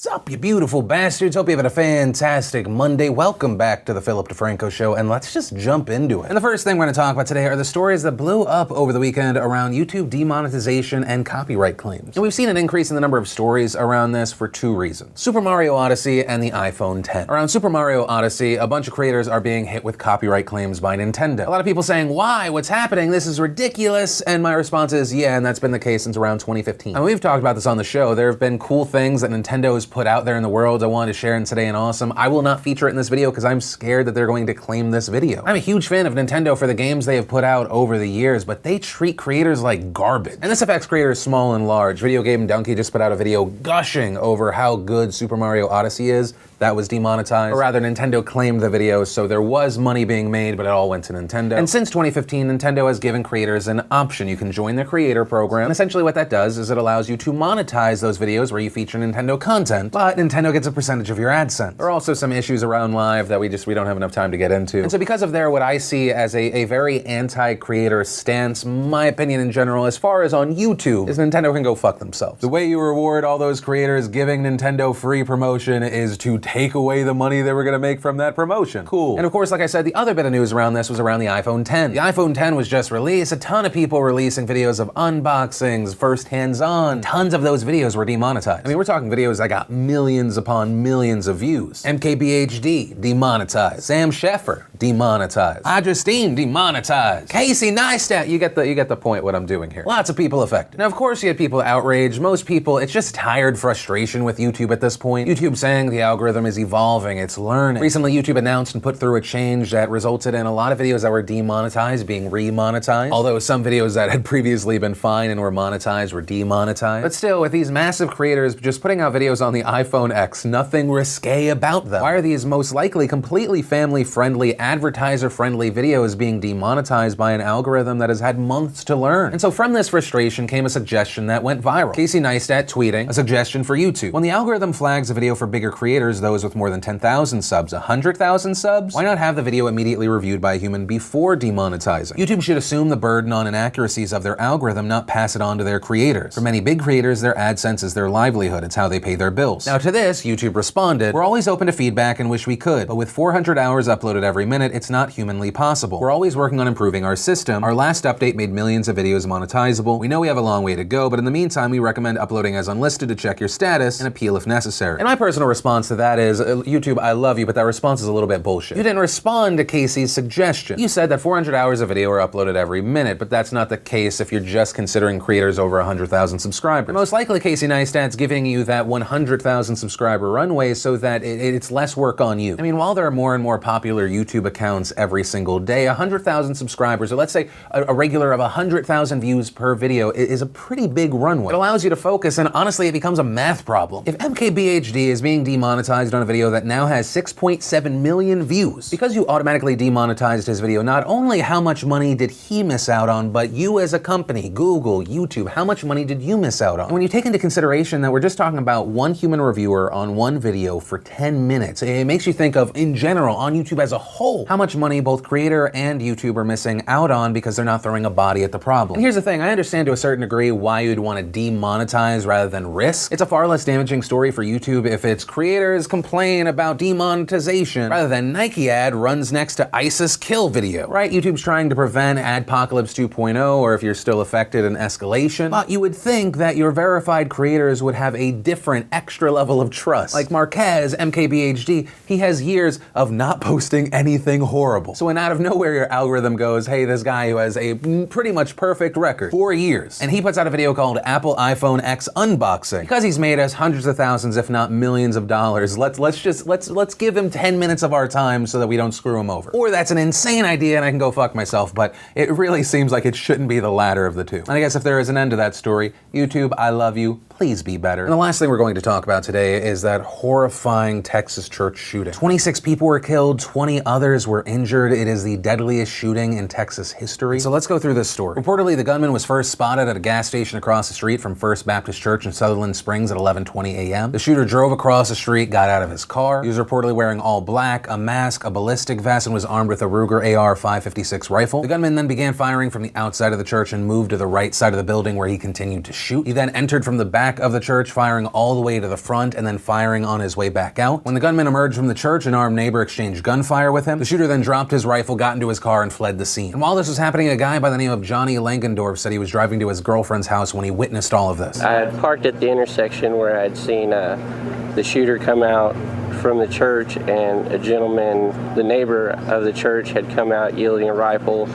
Sup, you beautiful bastards? Hope you had a fantastic Monday. Welcome back to the Philip DeFranco Show, and let's just jump into it. And the first thing we're going to talk about today are the stories that blew up over the weekend around YouTube demonetization and copyright claims. And we've seen an increase in the number of stories around this for two reasons: Super Mario Odyssey and the iPhone X. Around Super Mario Odyssey, a bunch of creators are being hit with copyright claims by Nintendo. A lot of people saying, why? What's happening? This is ridiculous. And my response is, yeah, and that's been the case since around 2015. And we've talked about this on the show. There have been cool things that Nintendo has put out there in the world I wanted to share in Today in Awesome. I will not feature it in this video because I'm scared that they're going to claim this video. I'm a huge fan of Nintendo for the games they have put out over the years, but they treat creators like garbage. And this affects creators small and large. Video Game Donkey just put out a video gushing over how good Super Mario Odyssey is. That was demonetized. Or rather, Nintendo claimed the video, so there was money being made, but it all went to Nintendo. And since 2015, Nintendo has given creators an option. You can join their creator program. And essentially what that does is it allows you to monetize those videos where you feature Nintendo content, but Nintendo gets a percentage of your AdSense. There are also some issues around Live that we don't have enough time to get into. And so because of what I see as a very anti-creator stance, my opinion in general, as far as on YouTube, is Nintendo can go fuck themselves. The way you reward all those creators giving Nintendo free promotion is to take away the money they were going to make from that promotion. Cool. And of course, like I said, the other bit of news around this was around the iPhone X. The iPhone X was just released. A ton of people releasing videos of unboxings, first hands-on. Tons of those videos were demonetized. I mean, we're talking videos that got millions upon millions of views. MKBHD, demonetized. Sam Sheffer, demonetized. Audrey demonetized. Casey Neistat, you get the point what I'm doing here. Lots of people affected. Now, of course, you had people outraged. Most people, it's just tired frustration with YouTube at this point. YouTube saying the algorithm is evolving, it's learning. Recently, YouTube announced and put through a change that resulted in a lot of videos that were demonetized being remonetized. Although some videos that had previously been fine and were monetized were demonetized. But still, with these massive creators just putting out videos on the iPhone X, nothing risque about them. Why are these most likely completely family-friendly, advertiser-friendly videos being demonetized by an algorithm that has had months to learn? And so from this frustration came a suggestion that went viral. Casey Neistat tweeting a suggestion for YouTube. When the algorithm flags a video for bigger creators, those with more than 10,000 subs, 100,000 subs, why not have the video immediately reviewed by a human before demonetizing? YouTube should assume the burden on inaccuracies of their algorithm, not pass it on to their creators. For many big creators, their AdSense is their livelihood. It's how they pay their bills. Now to this, YouTube responded, "We're always open to feedback and wish we could, but with 400 hours uploaded every minute, it's not humanly possible. We're always working on improving our system. Our last update made millions of videos monetizable. We know we have a long way to go, but in the meantime, we recommend uploading as unlisted to check your status and appeal if necessary." And my personal response to that is, YouTube, I love you, but that response is a little bit bullshit. You didn't respond to Casey's suggestion. You said that 400 hours of video are uploaded every minute, but that's not the case if you're just considering creators over 100,000 subscribers. And most likely, Casey Neistat's giving you that 100,000 subscriber runway so that it's less work on you. I mean, while there are more and more popular YouTube accounts every single day, 100,000 subscribers, or let's say a regular of 100,000 views per video is a pretty big runway. It allows you to focus, and honestly, it becomes a math problem. If MKBHD is being demonetized on a video that now has 6.7 million views, because you automatically demonetized his video, not only how much money did he miss out on, but you as a company, Google, YouTube, how much money did you miss out on? And when you take into consideration that we're just talking about one human reviewer on one video for 10 minutes, it makes you think of, in general, on YouTube as a whole, how much money both creator and YouTube are missing out on because they're not throwing a body at the problem. And here's the thing, I understand to a certain degree why you'd want to demonetize rather than risk. It's a far less damaging story for YouTube if its creators complain about demonetization rather than Nike ad runs next to ISIS kill video, right? YouTube's trying to prevent Adpocalypse 2.0, or if you're still affected, an escalation. But you would think that your verified creators would have a different extra level of trust. Like Marquez, MKBHD, he has years of not posting anything horrible. So when out of nowhere your algorithm goes, hey, this guy who has a pretty much perfect record, 4 years, and he puts out a video called Apple iPhone X Unboxing, because he's made us hundreds of thousands, if not millions of dollars, let's give him 10 minutes of our time so that we don't screw him over. Or that's an insane idea and I can go fuck myself, but it really seems like it shouldn't be the latter of the two. And I guess if there is an end to that story, YouTube, I love you, please be better. And the last thing we're going to talk about today is that horrifying Texas church shooting. 26 people were killed, 20 others were injured. It is the deadliest shooting in Texas history. So let's go through this story. Reportedly, the gunman was first spotted at a gas station across the street from First Baptist Church in Sutherland Springs at 11:20 a.m. The shooter drove across the street, got out of his car. He was reportedly wearing all black, a mask, a ballistic vest, and was armed with a Ruger AR-556 rifle. The gunman then began firing from the outside of the church and moved to the right side of the building where he continued to shoot. He then entered from the back track of the church, firing all the way to the front and then firing on his way back out. When the gunman emerged from the church, an armed neighbor exchanged gunfire with him. The shooter then dropped his rifle, got into his car, and fled the scene. And while this was happening, a guy by the name of Johnny Langendorf said he was driving to his girlfriend's house when he witnessed all of this. I had parked at the intersection where I'd seen the shooter come out from the church, and a gentleman, the neighbor of the church, had come out yielding a rifle,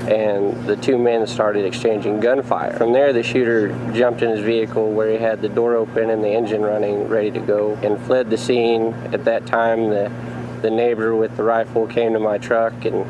and the two men started exchanging gunfire. From there, the shooter jumped in his vehicle where he had the door open and the engine running, ready to go, and fled the scene. At that time, the neighbor with the rifle came to my truck, and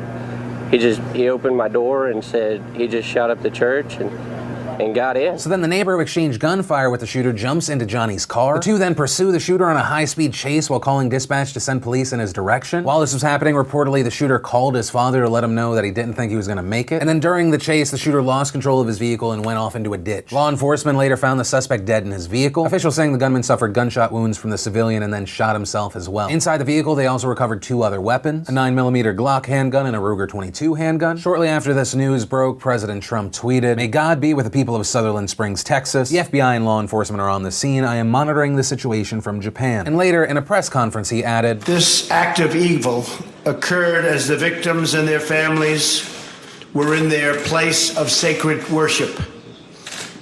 he opened my door and said he just shot up the church and got in. So then the neighbor who exchanged gunfire with the shooter jumps into Johnny's car. The two then pursue the shooter on a high-speed chase while calling dispatch to send police in his direction. While this was happening, reportedly the shooter called his father to let him know that he didn't think he was going to make it. And then during the chase, the shooter lost control of his vehicle and went off into a ditch. Law enforcement later found the suspect dead in his vehicle. Officials saying the gunman suffered gunshot wounds from the civilian and then shot himself as well. Inside the vehicle, they also recovered two other weapons, a 9mm Glock handgun and a Ruger 22 handgun. Shortly after this news broke, President Trump tweeted, "May God be with the people of Sutherland Springs, Texas. The FBI and law enforcement are on the scene. I am monitoring the situation from Japan." And later, in a press conference, he added, "This act of evil occurred as the victims and their families were in their place of sacred worship.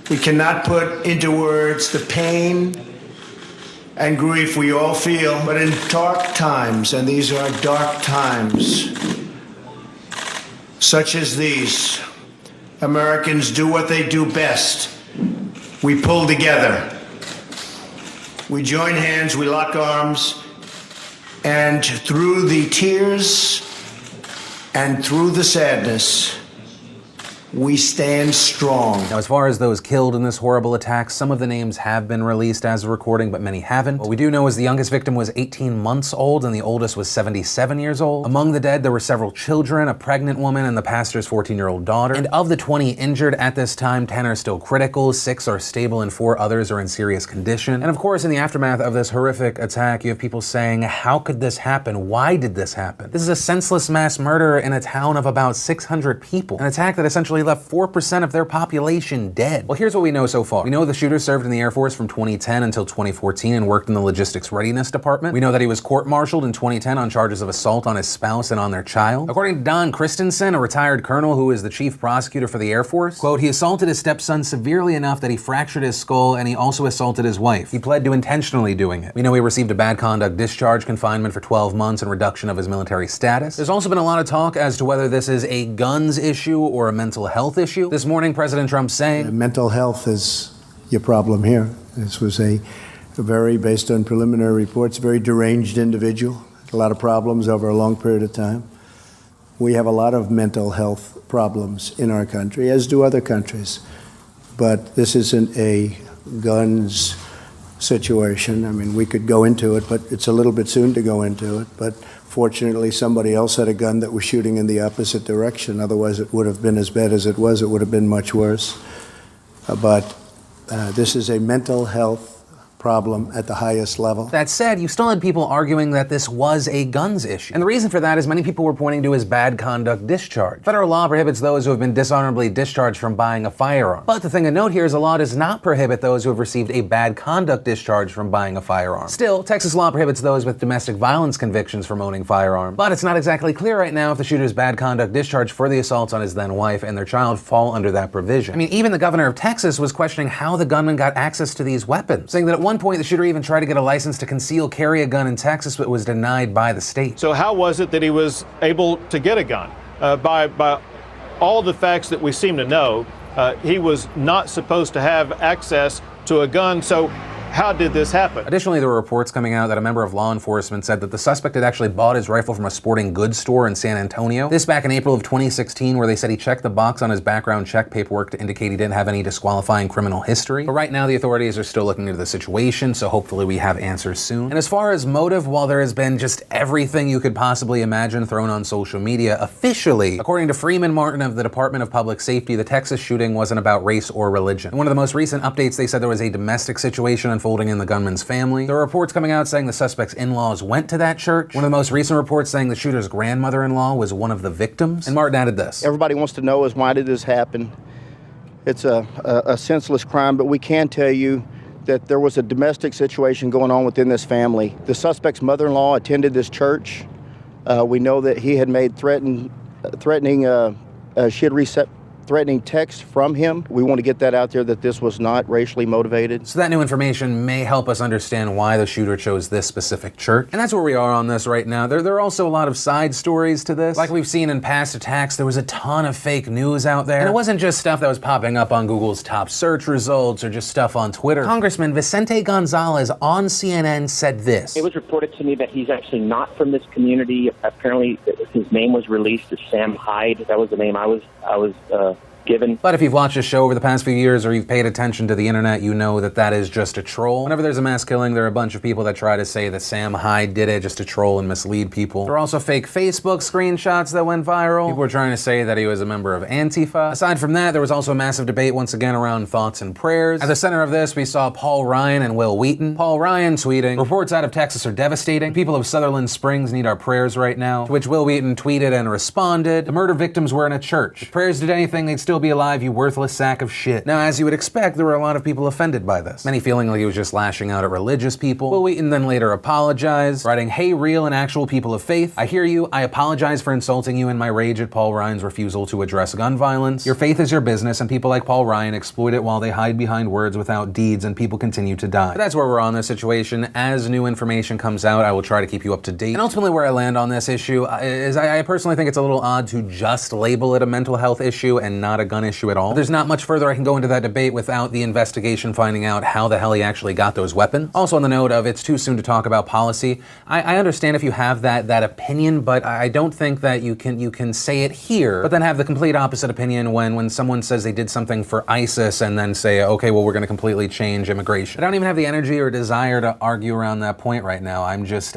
We cannot put into words the pain and grief we all feel, but in dark times, and these are dark times, such as these, Americans do what they do best. We pull together. We join hands, we lock arms, and through the tears and through the sadness, we stand strong." Now, as far as those killed in this horrible attack, some of the names have been released as of recording, but many haven't. What we do know is the youngest victim was 18 months old and the oldest was 77 years old. Among the dead, there were several children, a pregnant woman, and the pastor's 14-year-old daughter. And of the 20 injured at this time, 10 are still critical, 6 are stable, and 4 others are in serious condition. And of course, in the aftermath of this horrific attack, you have people saying, how could this happen? Why did this happen? This is a senseless mass murder in a town of about 600 people. An attack that essentially left 4% of their population dead. Well, here's what we know so far. We know the shooter served in the Air Force from 2010 until 2014 and worked in the Logistics Readiness Department. We know that he was court-martialed in 2010 on charges of assault on his spouse and on their child. According to Don Christensen, a retired colonel who is the chief prosecutor for the Air Force, quote, "He assaulted his stepson severely enough that he fractured his skull, and he also assaulted his wife. He pled to intentionally doing it." We know he received a bad conduct discharge, confinement for 12 months, and reduction of his military status. There's also been a lot of talk as to whether this is a guns issue or a mental health issue. This morning, President Trump saying, "Mental health is your problem here. This was a very, based on preliminary reports, very deranged individual. A lot of problems over a long period of time. We have a lot of mental health problems in our country, as do other countries. But this isn't a guns situation. I mean, we could go into it, but it's a little bit soon to go into it. But fortunately, somebody else had a gun that was shooting in the opposite direction. Otherwise, it would have been as bad as it was. It would have been much worse. But this is a mental health problem at the highest level." That said, you still had people arguing that this was a guns issue. And the reason for that is many people were pointing to his bad conduct discharge. Federal law prohibits those who have been dishonorably discharged from buying a firearm. But the thing to note here is the law does not prohibit those who have received a bad conduct discharge from buying a firearm. Still, Texas law prohibits those with domestic violence convictions from owning firearms. But it's not exactly clear right now if the shooter's bad conduct discharge for the assaults on his then wife and their child fall under that provision. I mean, even the governor of Texas was questioning how the gunman got access to these weapons, saying that at one point the shooter even tried to get a license to conceal carry a gun in Texas, but was denied by the state. So how was it that he was able to get a gun? By all the facts that we seem to know, he was not supposed to have access to a gun. So how did this happen? Additionally, there were reports coming out that a member of law enforcement said that the suspect had actually bought his rifle from a sporting goods store in San Antonio. This back in April of 2016, where they said he checked the box on his background check paperwork to indicate he didn't have any disqualifying criminal history. But right now, the authorities are still looking into the situation, so hopefully we have answers soon. And as far as motive, while there has been just everything you could possibly imagine thrown on social media, officially, according to Freeman Martin of the Department of Public Safety, the Texas shooting wasn't about race or religion. In one of the most recent updates, they said there was a domestic situation unfolding in the gunman's family. There are reports coming out saying the suspect's in-laws went to that church. One of the most recent reports saying the shooter's grandmother-in-law was one of the victims. And Martin added this. "Everybody wants to know is why did this happen? It's a senseless crime, but we can tell you that there was a domestic situation going on within this family. The suspect's mother-in-law attended this church. We know that he had made threatening texts from him. We want to get that out there, that this was not racially motivated. So that new information may help us understand why the shooter chose this specific church. And that's where we are on this right now. There are also a lot of side stories to this. Like we've seen in past attacks, there was a ton of fake news out there. And it wasn't just stuff that was popping up on Google's top search results or just stuff on Twitter. Congressman Vicente Gonzalez on CNN said this. It was reported to me that he's actually not from this community. Apparently his name was released as Sam Hyde. That was the name I was given. But if you've watched this show over the past few years or you've paid attention to the internet, you know that that is just a troll. Whenever there's a mass killing, there are a bunch of people that try to say that Sam Hyde did it just to troll and mislead people. There are also fake Facebook screenshots that went viral. People were trying to say that he was a member of Antifa. Aside from that, there was also a massive debate once again around thoughts and prayers. At the center of this, we saw Paul Ryan and Will Wheaton. Paul Ryan tweeting, "Reports out of Texas are devastating. People of Sutherland Springs need our prayers right now." To which Will Wheaton tweeted and responded, "The murder victims were in a church. If prayers did anything, they'd still be alive, you worthless sack of shit." Now, as you would expect, there were a lot of people offended by this. Many feeling like he was just lashing out at religious people. Will Wheaton then later apologized, writing, "Hey, real and actual people of faith, I hear you. I apologize for insulting you in my rage at Paul Ryan's refusal to address gun violence. Your faith is your business, and people like Paul Ryan exploit it while they hide behind words without deeds, and people continue to die." But that's where we're on this situation. As new information comes out, I will try to keep you up to date. And ultimately where I land on this issue is I personally think it's a little odd to just label it a mental health issue and not a gun issue at all. But there's not much further I can go into that debate without the investigation finding out how the hell he actually got those weapons. Also on the note of it's too soon to talk about policy, I understand if you have that opinion, but I don't think that you can say it here, but then have the complete opposite opinion when someone says they did something for ISIS and then say, okay, well, we're gonna completely change immigration. I don't even have the energy or desire to argue around that point right now. I'm just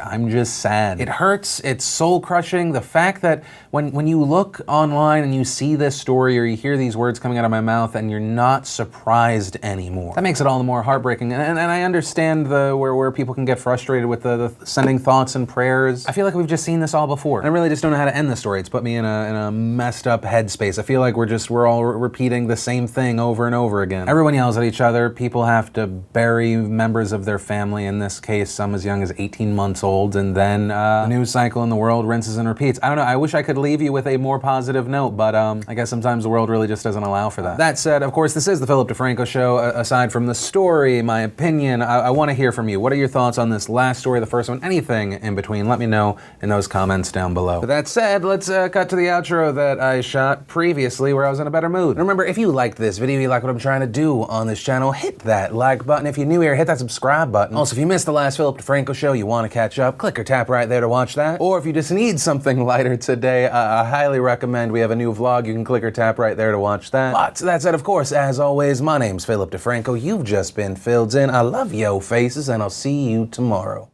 sad. It hurts, it's soul crushing. The fact that when you look online and you see this story or you hear these words coming out of my mouth and you're not surprised anymore, that makes it all the more heartbreaking. And I understand where people can get frustrated with the sending thoughts and prayers. I feel like we've just seen this all before. And I really just don't know how to end the story. It's put me in a messed up headspace. I feel like we're all repeating the same thing over and over again. Everyone yells at each other. People have to bury members of their family, in this case, some as young as 18 months old, and then the news cycle in the world rinses and repeats. I don't know, I wish I could leave you with a more positive note, but I guess sometimes the world really just doesn't allow for that. That said, of course, this is the Philip DeFranco Show. Aside from the story, my opinion, I want to hear from you. What are your thoughts on this last story, the first one, anything in between? Let me know in those comments down below. But that said, let's cut to the outro that I shot previously where I was in a better mood. And remember, if you liked this video, you like what I'm trying to do on this channel, hit that like button. If you're new here, hit that subscribe button. Also, if you missed the last Philip DeFranco Show, you want to catch up, click or tap right there to watch that. Or if you just need something lighter today, I highly recommend we have a new vlog. You can click or tap right there to watch that. But that said, of course, as always, my name's Philip DeFranco. You've just been filled in. I love yo faces, and I'll see you tomorrow.